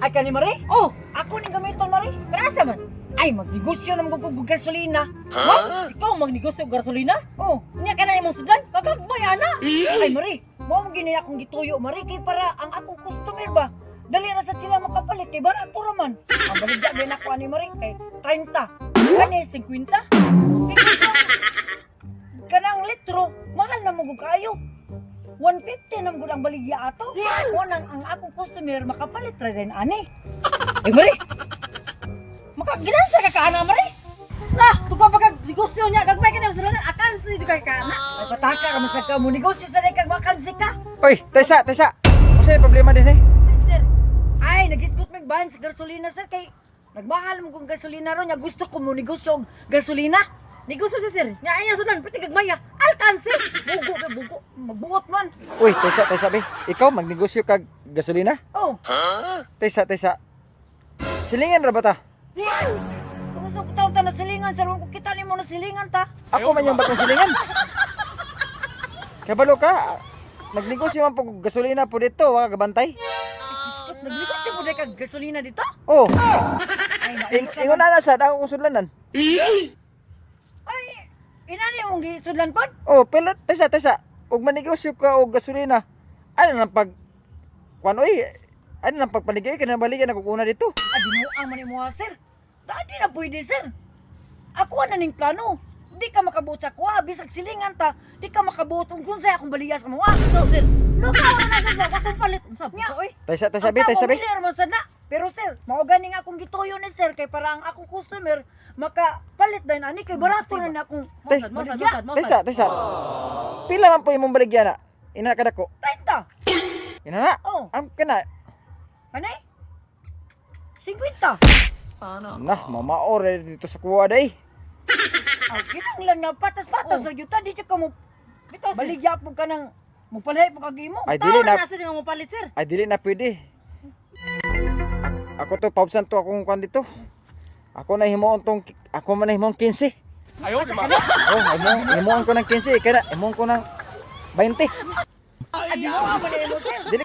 Ay ka ni Marie? Oh, Ako ni gamiton Marie. perasa man. Ay magnegosyo naman ko gasolina. Ha? Ikaw ang magnegosyo og gasolina? Oh, Unya ka na imong sudan? Kagagmaya na. ay Marie, mo mo gini akong gituyo Marie kay para ang akong customer ba. Dali na sa sila makapalit kay barato raman. Ang baligya din ako ani Marie kay 30. Kani 50. Kanang litro, mahal na mo kayo. 150 na gud ang baligya ato. Kunang ang akong customer makapalit ra din ani. Ay, Mari. Makaginansa ka kaana, Mari. Lah, tuga pagka negosyo niya, gagmay ka na sa lanan, akan sa ito kay kaana. Ay pataka ka masag ka mo negosyo sa kag makansi ka. Oy, Tessa. Ano yung problema din eh? Sir, Ay, nag-iskot may bahan sa gasolina sir kay nagmahal mo kung gasolina ron, nya gusto ko mo negosyo og gasolina. negosyo sa sir. Nya aya sudan, pati gagmaya. Alkansi. Bugo be bugo. Magbuot man. Uy, Tessa, be. Ikaw, magnegosyo kag gasolina? Oh, Tessa. Silingan ra ba ta? kung gusto ko taon ta na silingan sir, kung kita nimo na silingan ta. Ako man yung batong silingan. Kabalo ka, nagnegosyo man po gasolina po dito, wala kabantay. Iskot nagnegosyo mo kag gasolina dito? Oh, Ay, naayos ingon na sad ako kusudlanan. Ay, inani mong gisudlan pod? Oh, pero Tessa, ug manegosyo ka og gasolina. Ano nang pag kuan oy? Ano nang pagpaligay ka na balikan ako kuna dito? Ay, dinuang man mo sir. Dati na pwede sir. Ako na ning plano. Di ka makabuot sa kuha, bisag silingan ta. Di ka makabuot kung sa akong baliya sa mga. So, sir. Lukaw na sa mga kasang palit. Usap. Nya. Oy. Tessa, Ang be. tao bilir mo sana. Pero sir, mao gani nga akong gituyo ni sir kay para ang akong customer makapalit din ani kay barato na na akong Masad. Tessa. Pila man po imong baligya na? Ina kada ko. 30. Ina na. Oh, Am kana. ani? 50. Nah, mamaor dito sa kuwa day. Ang kinanglan nga patas-patas sa yuta di ka mo Bitaw, sir. baligya po ka ng mupalay po kagimo. Ay Tao dili na na, nasa yung palit, sir. ay dili na pwede. Ako to paubsan to akong kwan dito. Ako na himuon tong ako man na himuon 15. Ayaw, di ba? Oh, himuon ko ng 15 kaya himuon ko ng 20. Adi mo nga ba na sir? Dili